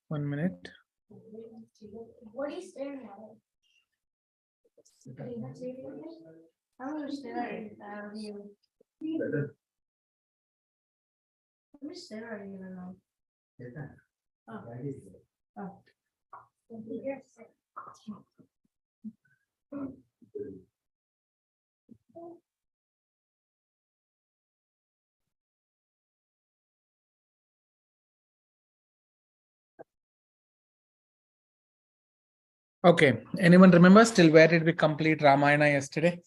1 minute. What are you staring at? I'm gonna stare at you. I'm just staring at you now. Okay, anyone remember till where did we complete Ramayana yesterday?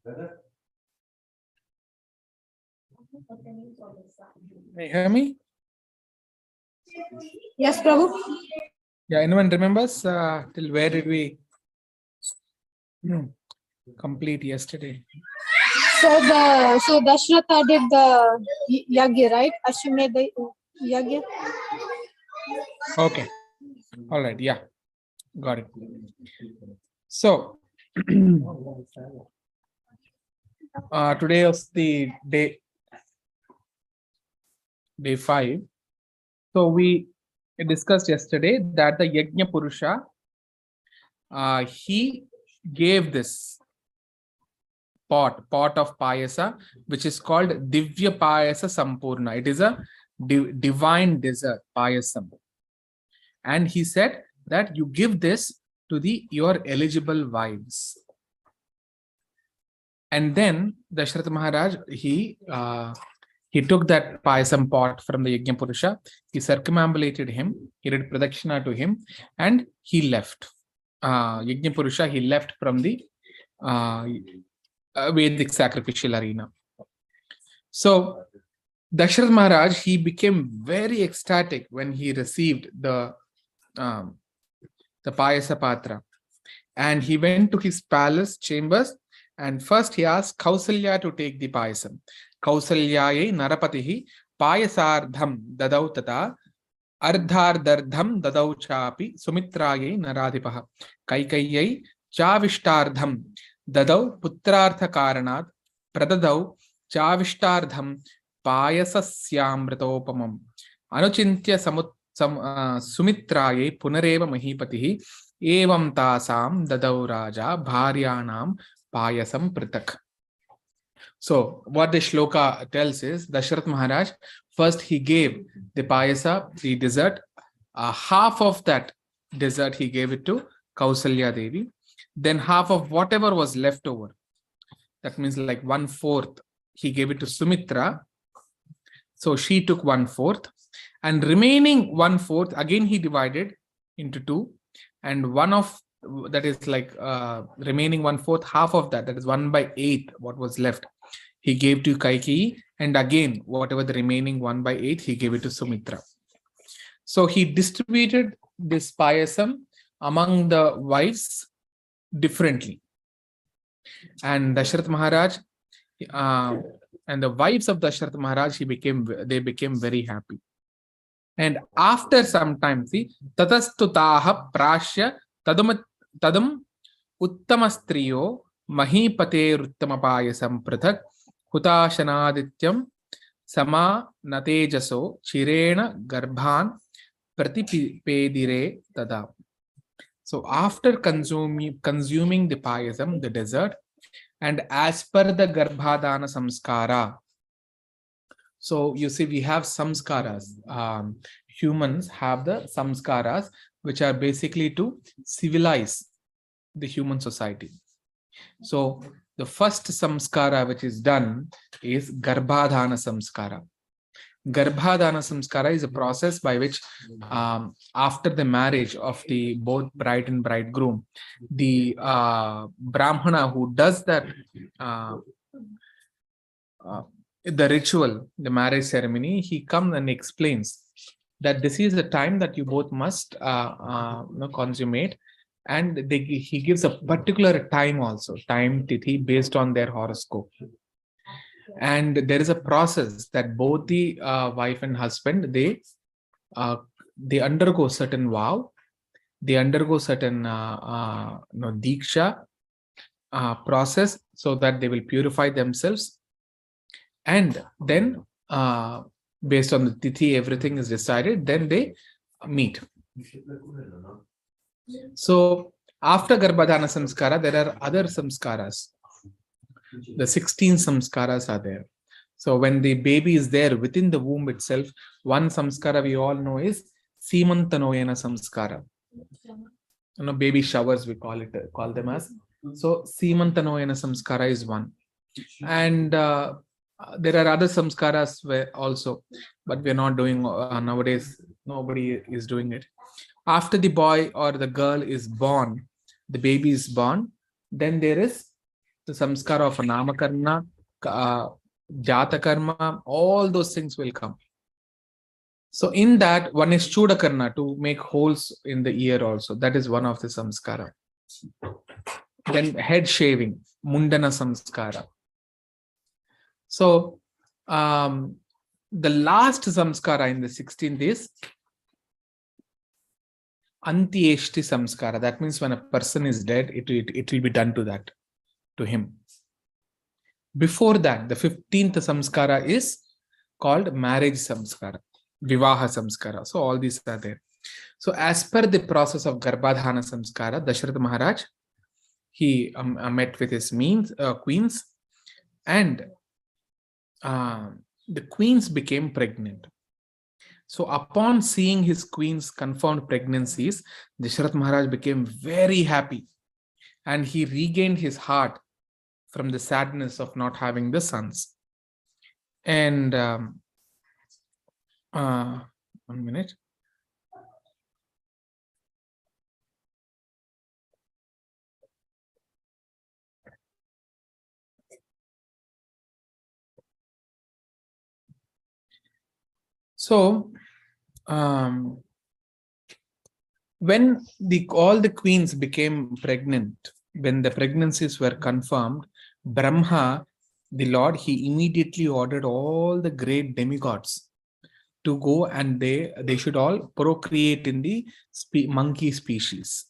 Can you hear me? Yes, Prabhu. Yeah, anyone remembers till where did we complete yesterday? So Dashratha did the yagya, right? Ashwamedha yagya. Okay, all right, yeah, got it. So today is the day 5. So we discussed yesterday that the Yajna Purusha, he gave this pot of payasa, which is called Divya Payasa Sampurna. It is a divine dessert, payasam. And he said that you give this to your eligible wives. And then Dashrath Maharaj, he took that payasam pot from the Yajna Purusha, he circumambulated him, he did pradakshina to him, and he left. Yajna Purusha, he left from the Vedic sacrificial arena. So Dashrath Maharaj, he became very ecstatic when he received the payasa patra, and he went to his palace chambers, and first he asked Kausalya to take the payasam. Kausalyaye narapatihi payasardham dadau tata ardhardardham dadau chapi sumitraye naradhipaha kaikayyai chavishtardham dadau putrartha karanat pradadau chavishtardham payasasyamritopamam anuchintya sumitraye punareva mahipatihi evam tasam dadau raja bharyanam payasam pritak. So what the shloka tells is, Dashrath Maharaj, first he gave the payasa, the dessert, half of that dessert he gave it to Kausalya Devi, then half of whatever was left over, that means like 1/4, he gave it to Sumitra, so she took 1/4, and remaining 1/4 again he divided into 2, and one of that is like remaining 1/4, half of that is 1/8, what was left, he gave to Kaikeyi, and again whatever the remaining 1/8 he gave it to Sumitra. So he distributed this payasam among the wives differently, and Dashrath Maharaj and the wives of Dashrath Maharaj, they became very happy. And after some time, see, tatastutaha prashya tadam uttamastriyo mahipate ruttama payasam prathak hutashanadityam sama natejaso chirena garbhan pratipedire tada. So after consuming the payasam, the dessert, and as per the garbhadana samskara, so you see we have samskaras, humans have the samskaras, which are basically to civilize the human society. So the first samskara which is done is garbhadana samskara. Garbhadana samskara is a process by which after the marriage of the both bride and bridegroom, the brahmana who does that the ritual, the marriage ceremony, he comes and explains that this is the time that you both must consummate, and he gives a particular time also, time tithi based on their horoscope. And there is a process that both the wife and husband, they undergo certain vow, they undergo certain diksha process so that they will purify themselves, and then based on the tithi, everything is decided, then they meet. So after Garbhadhana samskara, there are other samskaras. The 16 samskaras are there. So when the baby is there within the womb itself, one samskara we all know is Simantanoyana samskara. Baby showers we call them as. So Simantanoyana samskara is one. And there are other samskaras where also, but we're not doing nowadays. Nobody is doing it. After the boy or the girl is born, the baby is born, then there is the samskara of namakarna, jatakarma, all those things will come. So in that, one is chudakarna, to make holes in the ear also. That is one of the samskara. Then head shaving, mundana samskara. So the last samskara in the 16th is Antyeshti samskara. That means when a person is dead, it will be done to him. Before that, the 15th samskara is called marriage samskara, vivaha samskara. So all these are there. So as per the process of Garbhadhana samskara, Dasharath Maharaj, he met with his queens, and the queens became pregnant. So upon seeing his queen's confirmed pregnancies, Dasharath Maharaj became very happy, and he regained his heart from the sadness of not having the sons. And 1 minute. So when all the queens became pregnant, when the pregnancies were confirmed, Brahma, the Lord, he immediately ordered all the great demigods to go, and they should all procreate in the monkey species.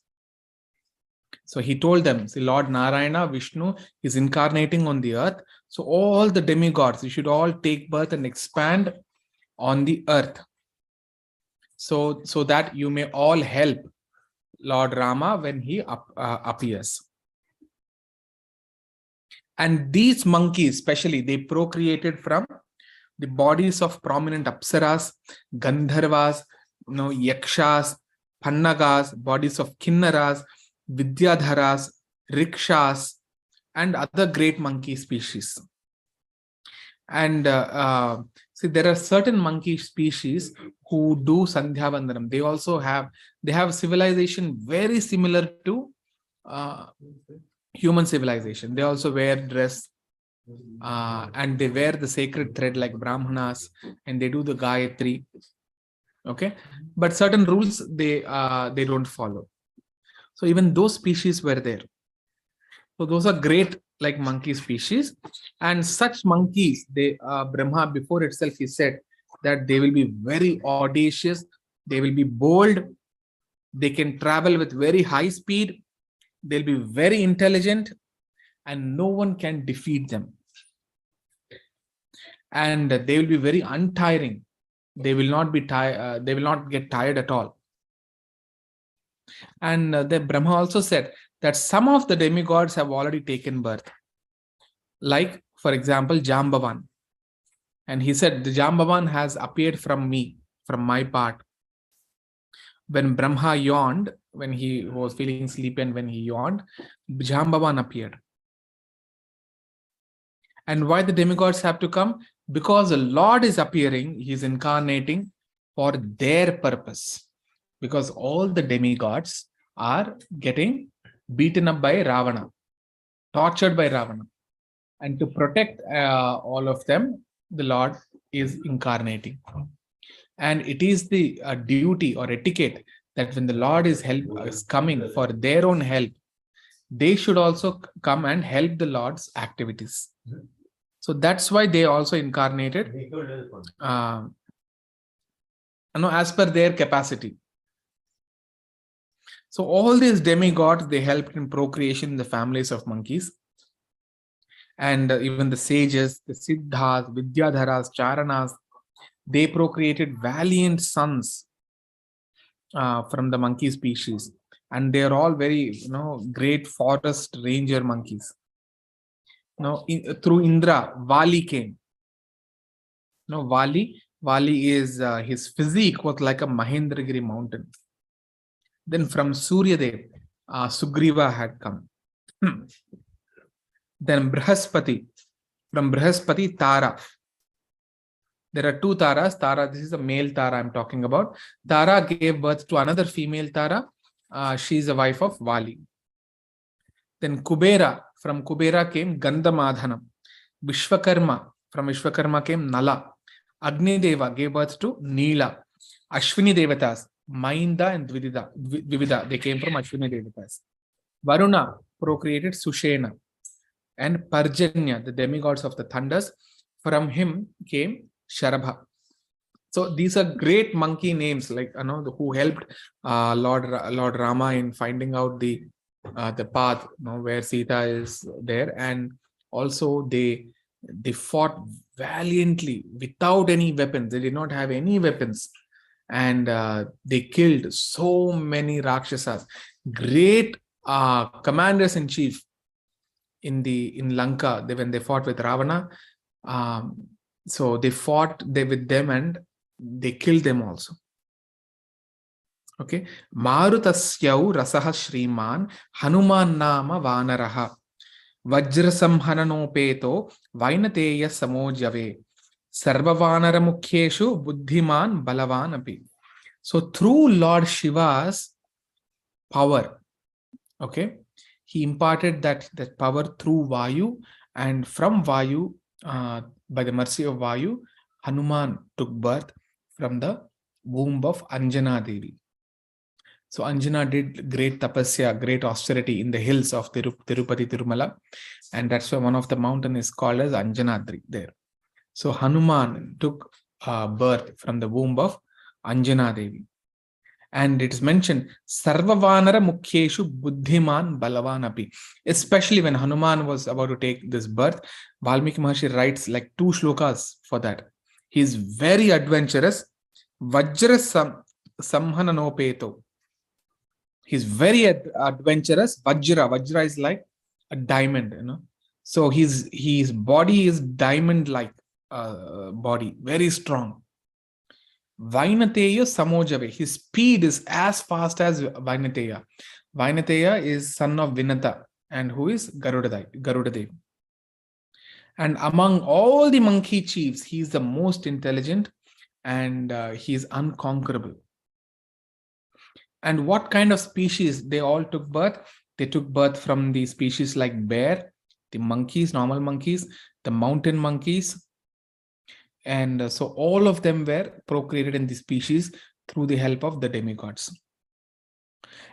So he told them, see, Lord Narayana, Vishnu is incarnating on the earth. So all the demigods, you should all take birth and expand on the earth. So that you may all help Lord Rama when he appears. And these monkeys, especially, they procreated from the bodies of prominent apsaras, gandharvas, yakshas, pannagas, bodies of kinnaras, vidyadharas, rikshas, and other great monkey species. And see, there are certain monkey species who do Sandhya Vandanam. They have civilization very similar to human civilization. They also wear dress, and they wear the sacred thread like Brahmanas, and they do the Gayatri. Okay, but certain rules they don't follow. So even those species were there. So those are great, like monkey species, and such monkeys, Brahma before itself, he said that they will be very audacious, they will be bold, they can travel with very high speed, they'll be very intelligent, and no one can defeat them. And they will be very untiring. They will not be tired. They will not get tired at all. And the Brahma also said that some of the demigods have already taken birth. Like, for example, Jambavan. And he said, the Jambavan has appeared from me, from my part. When Brahma yawned, when he was feeling sleepy, and when he yawned, Jambavan appeared. And why the demigods have to come? Because the Lord is appearing, he is incarnating for their purpose. Because all the demigods are getting beaten up by Ravana, tortured by Ravana. And to protect all of them, the Lord is incarnating. And it is the duty or etiquette that when the Lord is coming for their own help, they should also come and help the Lord's activities. So that's why they also incarnated as per their capacity. So all these demigods, they helped in procreation in the families of monkeys. And even the sages, the Siddhas, Vidyadharas, Charanas, they procreated valiant sons from the monkey species. And they're all very, great forest ranger monkeys. Through Indra, Vali came. Vali is, his physique was like a Mahendragiri mountain. Then from Suryadev, Sugriva had come. Then Brihaspati, from Brihaspati, Tara. There are two Taras. Tara, this is a male Tara I'm talking about. Tara gave birth to another female Tara. She's a wife of Vali. Then Kubera, from Kubera came Gandhamadhanam. Vishwakarma, from Vishwakarma came Nala. Agni Deva gave birth to Neela. Ashwini Devatas, Mainda and Dvivida, they came from Ashwini Devatas. Varuna procreated Sushena. And Parjanya, the demigods of the thunders, from him came Sharabha. So these are great monkey names, like who helped Lord Rama in finding out the path, where Sita is there, and also they fought valiantly without any weapons. They did not have any weapons, and they killed so many Rakshasas, great commanders in chief in Lanka. When they fought with Ravana, so they fought with them and they killed them also. Okay. Marutasyau rasaha Shriman Hanuman nama Vanaraha Vajrasamhananopeto Vainateya Samojave Sarvavanara Mukheshu Buddhiman Balavanapi. So through Lord Shiva's power, okay, he imparted that power through Vayu, and from Vayu, by the mercy of Vayu, Hanuman took birth from the womb of Anjana Devi. So Anjana did great tapasya, great austerity in the hills of Tirupati, Tirumala, and that's why one of the mountain is called as Anjanadri there. So Hanuman took birth from the womb of Anjana Devi. And it is mentioned, Sarvavanara Mukheshu Buddhiman Balavanapi. Especially when Hanuman was about to take this birth, Valmiki Maharshi writes like 2 shlokas for that. He is very adventurous. Vajra Samhananopeto. He's very adventurous. Vajra is like a diamond, So his body is diamond-like body, very strong. Vainateya Samojave. His speed is as fast as Vainateya. Vainateya is son of Vinata, and who is Garudadev. And among all the monkey chiefs, he is the most intelligent, and he is unconquerable. And what kind of species they all took birth? They took birth from the species like bear, the monkeys, normal monkeys, the mountain monkeys. And so all of them were procreated in the species through the help of the demigods.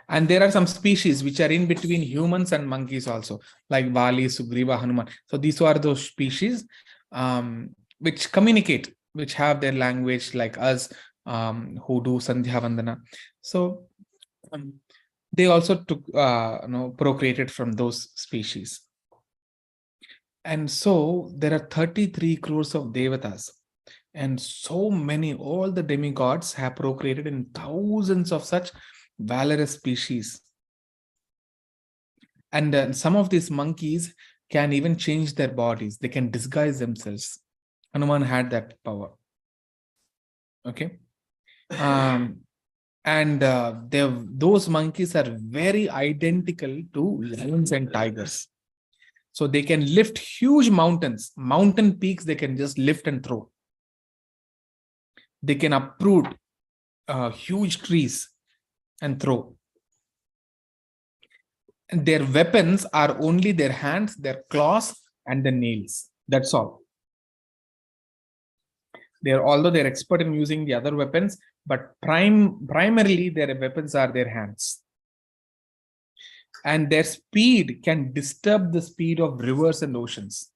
And there are some species which are in between humans and monkeys also, like Vali, Sugriva, Hanuman. So these are those species which communicate, which have their language like us, who do Sandhya Vandana. So they also took, procreated from those species. And so there are 33 crores of devatas. And so many, all the demigods have procreated in thousands of such valorous species. And some of these monkeys can even change their bodies. They can disguise themselves. Hanuman had that power. Okay. Those monkeys are very identical to lions and tigers. So they can lift huge mountains, mountain peaks, they can just lift and throw. They can uproot huge trees and throw. And their weapons are only their hands, their claws, and the nails. That's all. Although they're expert in using the other weapons, but primarily their weapons are their hands. And their speed can disturb the speed of rivers and oceans.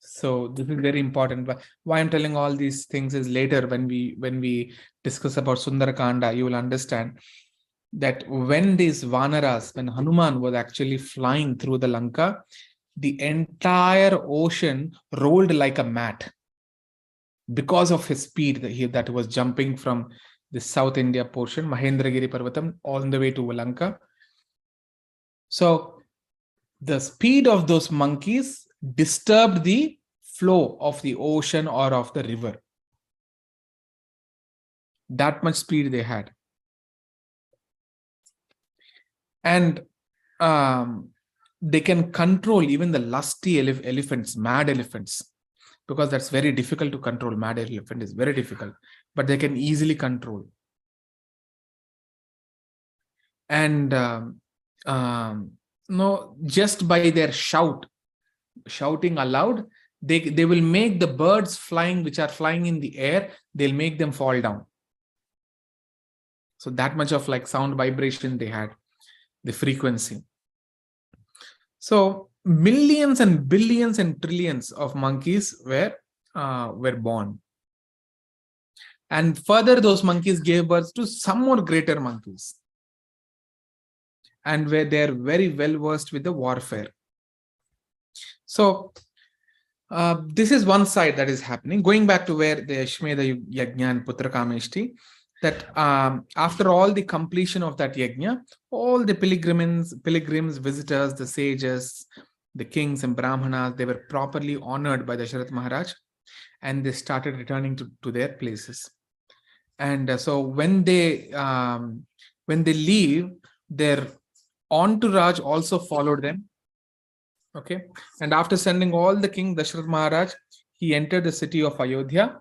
So this is very important. But why I'm telling all these things is later when we discuss about Sundarakanda, you will understand. that when these Vanaras, when Hanuman was actually flying through the Lanka, the entire ocean rolled like a mat because of his speed that was jumping from the South India portion, Mahendragiri Parvatam, all the way to Lanka. So the speed of those monkeys disturbed the flow of the ocean or of the river. That much speed they had. And they can control even the lusty elephants, mad elephants, because that's very difficult to control. Mad elephant is very difficult, but they can easily control. And no, just by their shouting aloud, they will make the birds flying, which are flying in the air, they'll make them fall down. So that much of like sound vibration they had, the frequency. So millions and billions and trillions of monkeys were born. And further, those monkeys gave birth to some more greater monkeys. And where they're very well versed with the warfare. So this is one side that is happening. Going back to where the Ashmedha Yajna and Putra Kameshti, that after all the completion of that Yajna, all the pilgrims, visitors, the sages, the kings and Brahmanas, they were properly honored by the Dasharatha Maharaj, and they started returning to their places. And so when they leave, their entourage also followed them. Okay. And after sending all the king Dasharatha Maharaj, he entered the city of Ayodhya,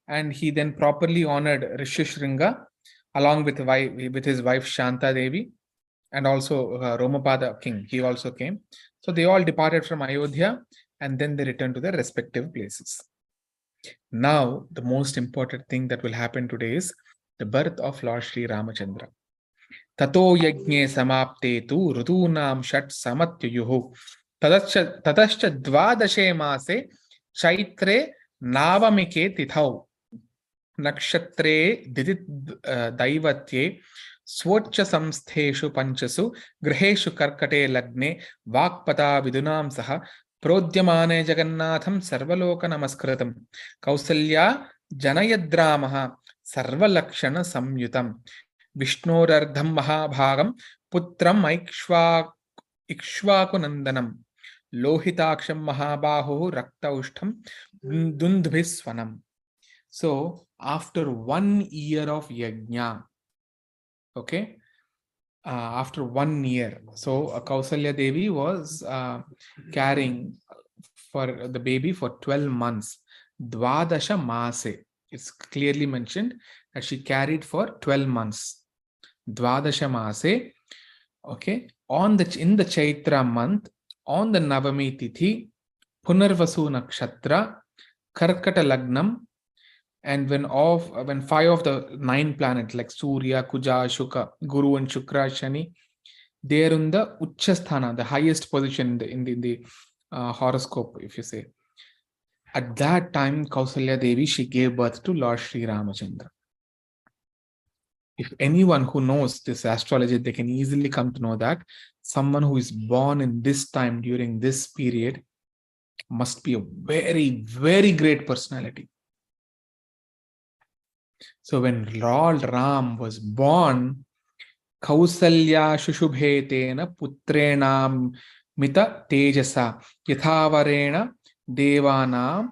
and he then properly honored Rishishringa along with his wife Shanta Devi, and also Romapada king. He also came. So they all departed from Ayodhya, and then they returned to their respective places. Now, the most important thing that will happen today is the birth of Lord Sri Ramachandra. Tato yagne samapte tu rutunam shat samatyuhu tatascha dvadashe maase chaitre navamike tithau nakshatre didit daivatye swocha samstheshu panchasu griheshu karkate lagne vakpata vidunam saha Prodhyamane Jagannatham Sarvaloka Namaskritam Kausalya Janayadramah Sarvalakshana Samyutam Vishnurardham Mahabhagam Putram Ikshvakunandanam Lohitaksham Mahabahu Raktaushtam Dundbhiswanam. So after 1 year of yajna, okay, after 1 year, so Kausalya Devi was carrying for the baby for 12 months. Dvadasha Maase. It's clearly mentioned that she carried for 12 months. Dvadasha Maase. Okay. In the Chaitra month, on the Navami Tithi, Punarvasu Nakshatra, Karkata Lagnam, and when 5 of the 9 planets like Surya, Kuja, Shuka, Guru and Shukra, Shani, they are in the Uchasthana, the highest position in the horoscope, if you say. At that time, Kausalya Devi, she gave birth to Lord Sri Ramachandra. If anyone who knows this astrology, they can easily come to know that someone who is born in this time during this period must be a very, very great personality. So when Lord Ram was born, Kausalya Shushubhetena Putrenam Mita Tejasa Yathavarena Devanam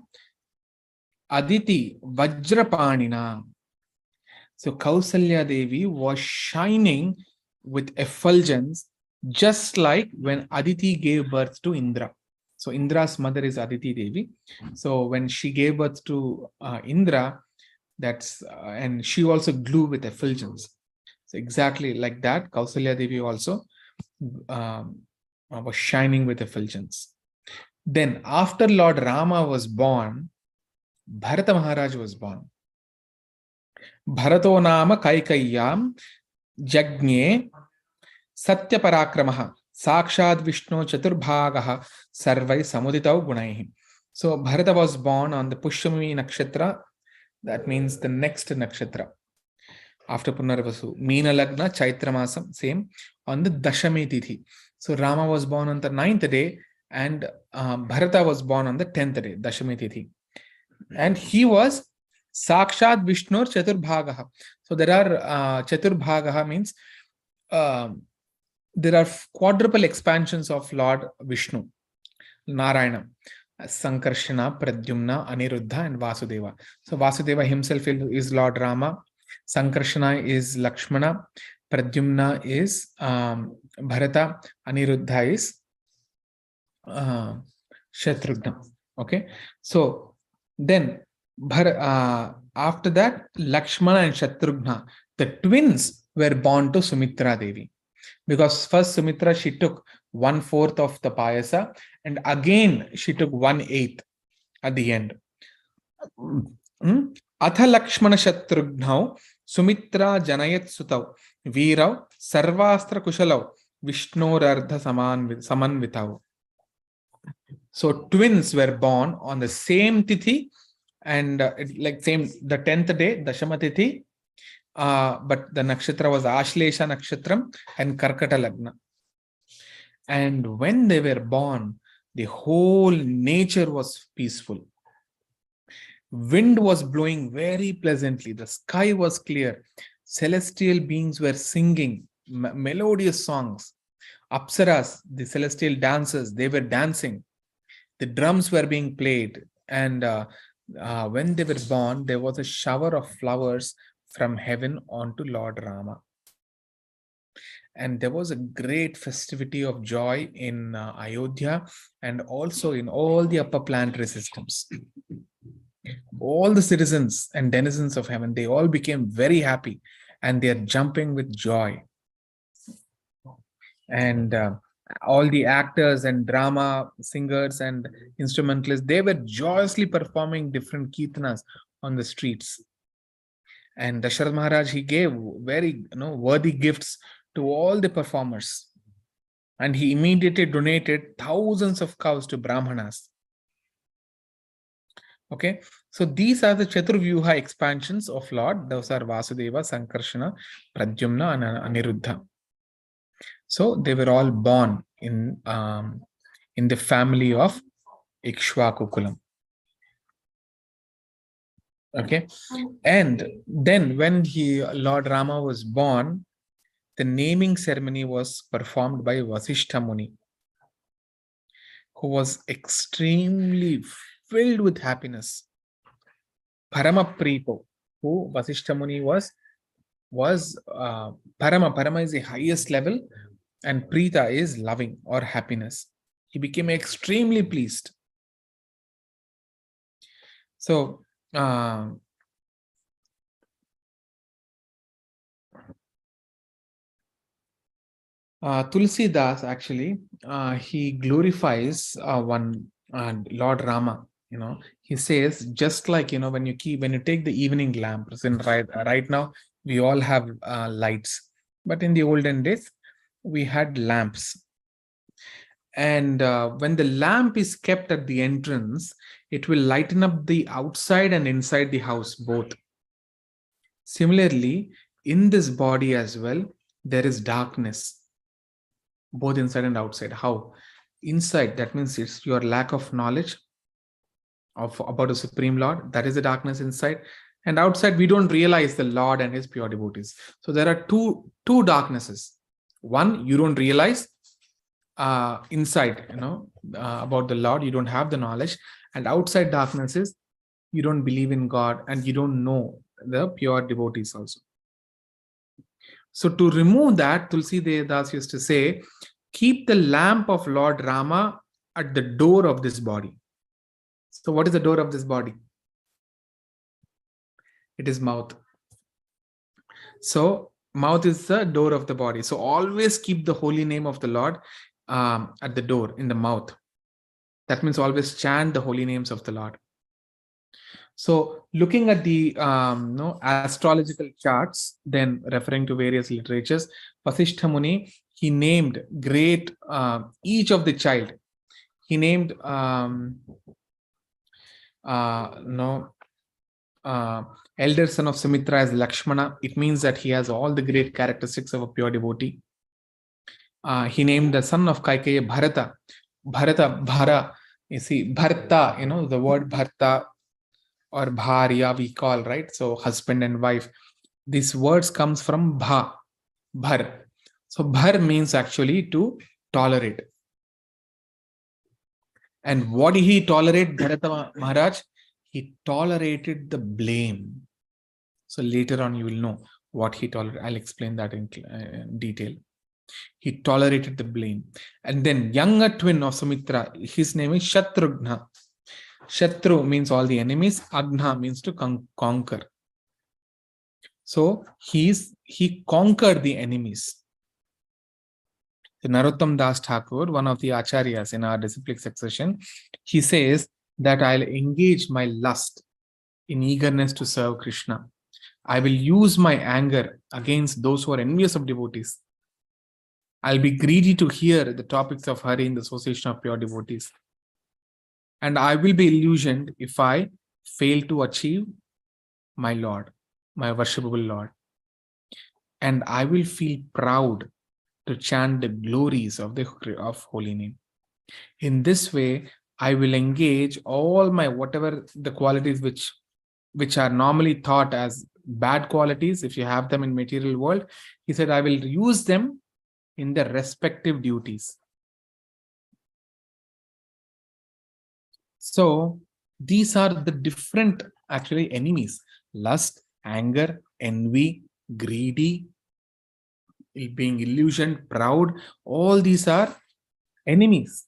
Aditi Vajrapanina. So Kausalya Devi was shining with effulgence, just like when Aditi gave birth to Indra. So Indra's mother is Aditi Devi. So when she gave birth to Indra, and she also glowed with effulgence. So exactly like that, Kausalya Devi also was shining with effulgence. Then after Lord Rama was born, Bharata Maharaj was born. Bharato nama Kaikayam Jagne Satya Parakramaha Sakshad Vishnu Chaturbhagaha Sarvai Samuditau Gunaihi. So Bharata was born on the Pushyami Nakshatra. That means the next nakshatra. after Punarvasu. Meena Lagna, Chaitra Masam, same, on the Dashami Tithi. So Rama was born on the 9th day and Bharata was born on the 10th day, Dashami Tithi. And he was Sakshat Vishnur Chaturbhagaha. So there are Chaturbhagaha means there are quadruple expansions of Lord Vishnu, Narayana. Sankarshana, Pradyumna, Aniruddha, and Vasudeva. So Vasudeva himself is Lord Rama. Sankarshana is Lakshmana. Pradyumna is Bharata. Aniruddha is Shatrughna. Okay. So then after that, Lakshmana and Shatrughna, the twins, were born to Sumitra Devi. Because first Sumitra, she took 1/4 of the payasa, and again she took 1/8 at the end. Atha Lakshmana Shatrughnau Sumitra Janayat Sutau Veerau Sarvastra Kushalau Vishnurardha Samanvitau. So twins were born on the same tithi and like same the 10th day, Dashama tithi. But the nakshatra was Ashlesha Nakshatram and Karkata Lagna. And when they were born, the whole nature was peaceful. Wind was blowing very pleasantly. The sky was clear. Celestial beings were singing melodious songs. Apsaras, the celestial dancers, they were dancing. The drums were being played. And when they were born, there was a shower of flowers from heaven onto Lord Rama. And there was a great festivity of joy in Ayodhya and also in all the upper planetary systems. All the citizens and denizens of heaven, they all became very happy and they are jumping with joy. And all the actors and drama singers and instrumentalists, they were joyously performing different kirtanas on the streets. And Dasharath Maharaj, he gave very worthy gifts to all the performers. And he immediately donated thousands of cows to Brahmanas. Okay, so these are the Chaturvyuha expansions of Lord. Those are Vasudeva, Sankarshana, Pradyumna, and Aniruddha. So they were all born in the family of Ikshvakukulam. Okay, and then when Lord Rama was born, the naming ceremony was performed by Vasishtha Muni, who was extremely filled with happiness. Parama Preeto, who Vasishtha Muni was Parama is the highest level, and Preeta is loving or happiness. He became extremely pleased. So Tulsi Das actually he glorifies one Lord Rama. He says, just like when you take the evening lamps, and right now we all have lights, but in the olden days we had lamps. And when the lamp is kept at the entrance, it will lighten up the outside and inside the house both. Similarly, in this body as well, there is darkness, both inside and outside. How? Inside, that means it's your lack of knowledge about the Supreme Lord. That is the darkness inside. And outside, we don't realize the Lord and his pure devotees. So there are two darknesses. One, you don't realize inside, about the Lord. You don't have the knowledge. And outside darkness is you don't believe in God and you don't know the pure devotees also. So to remove that, Tulsi Das used to say, keep the lamp of Lord Rama at the door of this body. So what is the door of this body? It is mouth. So mouth is the door of the body. So always keep the holy name of the Lord at the door, in the mouth. That means always chant the holy names of the Lord. So looking at the astrological charts, then referring to various literatures, Vasishtha Muni, he named great each of the child. He named elder son of Sumitra is Lakshmana. It means that he has all the great characteristics of a pure devotee. He named the son of Kaikeyi Bharata. Bhara. You see, Bharta, the word Bharta or Bharya we call, right? So husband and wife. These words comes from Bhar. So Bhar means actually to tolerate. And what did he tolerate, Bharata Maharaj? He tolerated the blame. So later on you will know what he tolerated. I'll explain that in detail. He tolerated the blame. And then younger twin of Sumitra, his name is Shatrughna. Shatru means all the enemies. Agna means to conquer. So he conquered the enemies. The Narottam Das Thakur, one of the acharyas in our disciplic succession, he says that I'll engage my lust in eagerness to serve Krishna. I will use my anger against those who are envious of devotees. I'll be greedy to hear the topics of Hari in the association of pure devotees. And I will be illusioned if I fail to achieve my Lord, my worshipable Lord. And I will feel proud to chant the glories of holy name. In this way, I will engage all my whatever the qualities which are normally thought as bad qualities, if you have them in material world, he said, I will use them in their respective duties. So these are the different actually enemies: lust, anger, envy, greedy, being illusioned, proud. All these are enemies.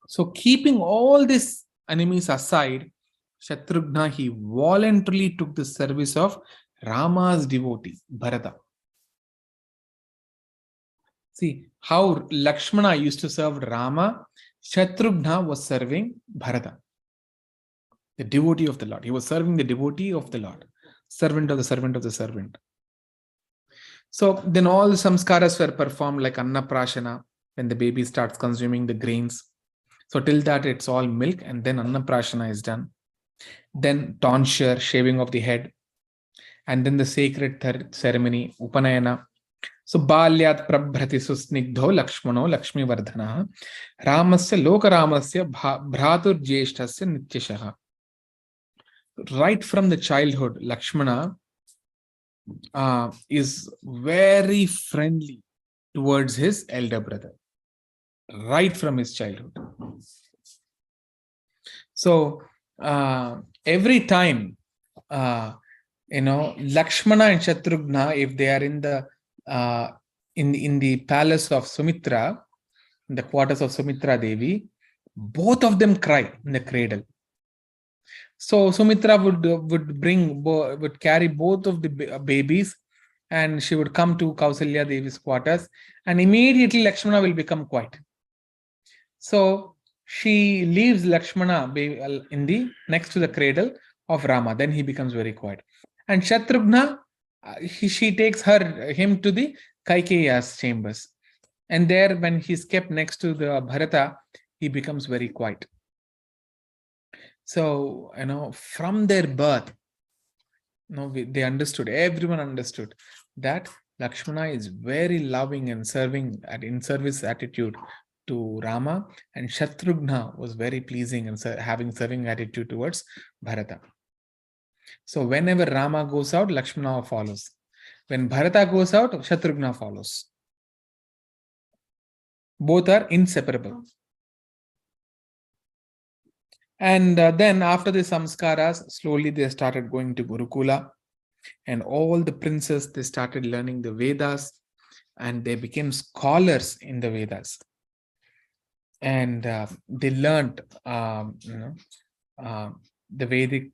So keeping all these enemies aside, Shatrughna, he voluntarily took the service of Rama's devotee, Bharata. See how Lakshmana used to serve Rama, Shatrughna was serving Bharata, the devotee of the Lord. He was serving the devotee of the Lord, servant of the servant of the servant. So then all the samskaras were performed like Annaprashana, when the baby starts consuming the grains. So till that it's all milk, and then Annaprashana is done. Then tonsure, shaving of the head, and then the sacred third ceremony, Upanayana. So Balyat Prabhrati Susnigdho Lakshmano Lakshmi Vardhana Ramasya Lokaramasya Bhratur Jeshtasya Nityashaha. Right from the childhood, Lakshmana is very friendly towards his elder brother. Right from his childhood. So every time Lakshmana and Shatrughna, if they are in the palace of Sumitra, in the quarters of Sumitra Devi, both of them cry in the cradle. So Sumitra would carry both of the babies, and she would come to Kausalya Devi's quarters, and immediately Lakshmana will become quiet. So she leaves Lakshmana in the next to the cradle of Rama. Then he becomes very quiet. And Shatrughna, she takes him to the Kaikeya's chambers. And there, when he's kept next to the Bharata, he becomes very quiet. So, from their birth, they understood, everyone understood that Lakshmana is very loving and in service attitude to Rama, and Shatrughna was very pleasing and having serving attitude towards Bharata. So whenever Rama goes out, Lakshmana follows. When Bharata goes out, Shatrughna follows. Both are inseparable. And then after the samskaras, slowly they started going to Gurukula, and all the princes, they started learning the Vedas, and they became scholars in the Vedas. And they learned, the Vedic,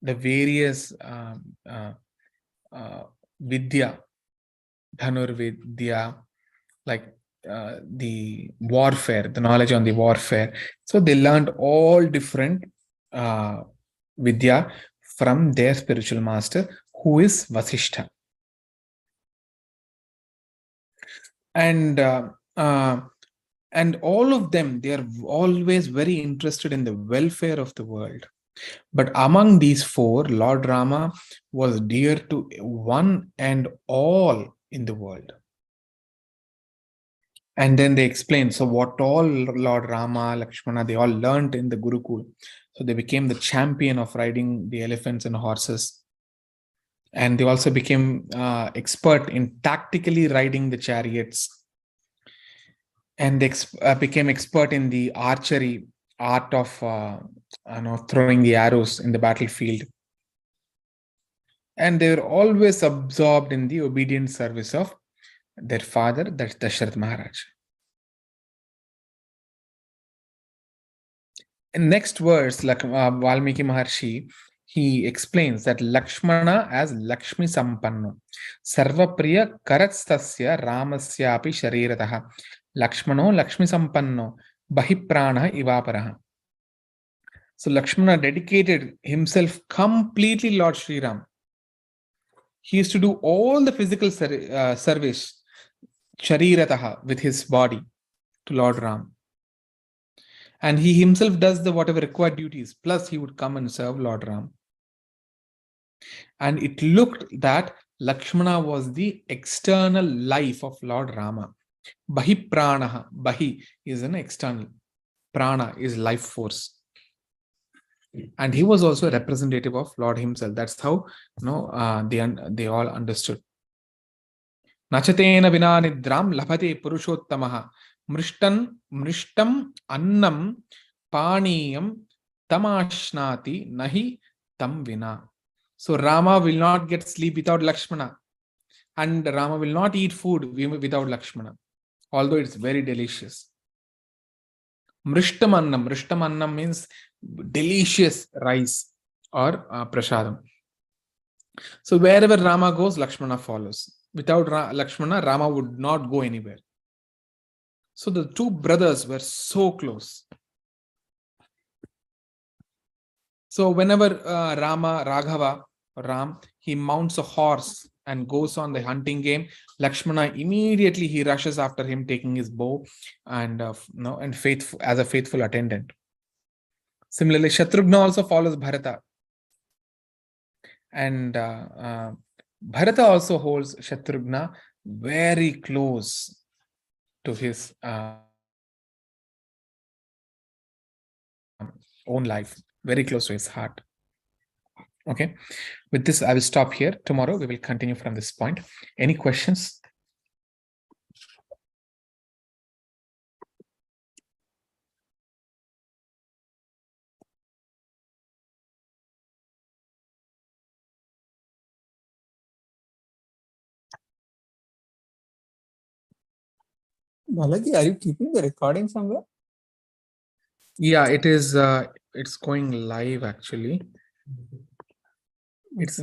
the various Vidya, Dhanur Vidya, like the warfare, the knowledge on the warfare. So they learned all different Vidya from their spiritual master, who is Vasishtha. And all of them, they are always very interested in the welfare of the world. But among these four, Lord Rama was dear to one and all in the world. And then they explained, so what all Lord Rama, Lakshmana, they all learned in the Gurukul. So they became the champion of riding the elephants and horses. And they also became expert in tactically riding the chariots. And they became expert in the archery art of throwing the arrows in the battlefield. And they were always absorbed in the obedient service of their father, that's Dasharath Maharaj. In next verse, Valmiki Maharshi, he explains that Lakshmana as Lakshmi Sampanno, Sarvapriya Karatstasya Ramasyapi Sharirataha, Lakshmano Lakshmi Sampanno, Bahiprana Ivaparaha. So Lakshmana dedicated himself completely Lord Sri Ram. He used to do all the physical service, Sharirataha, with his body to Lord Ram. And he himself does the whatever required duties, plus he would come and serve Lord Ram. And it looked that Lakshmana was the external life of Lord Rama. Bahi pranaha. Bahi is an external. Prana is life force. And he was also a representative of Lord himself. That's how they all understood. Nachatena vina nidram labhate purushottamaha mrishtam annam paniyam tamashnati nahi tam vina. So Rama will not get sleep without Lakshmana, and Rama will not eat food without Lakshmana, although it's very delicious. Mrishtam annam means delicious rice or prasadam. So wherever Rama goes, Lakshmana follows. Without Lakshmana, Rama would not go anywhere. So the two brothers were so close. So whenever Ram, he mounts a horse and goes on the hunting game, Lakshmana immediately he rushes after him, taking his bow and faithful as a faithful attendant. Similarly, Shatrughna also follows Bharata, and Bharata also holds Shatrughna very close to his own life, very close to his heart. Okay, with this, I will stop here. Tomorrow, we will continue from this point. Any questions? Balaki, are you keeping the recording somewhere? Yeah, it is. It's going live actually. It's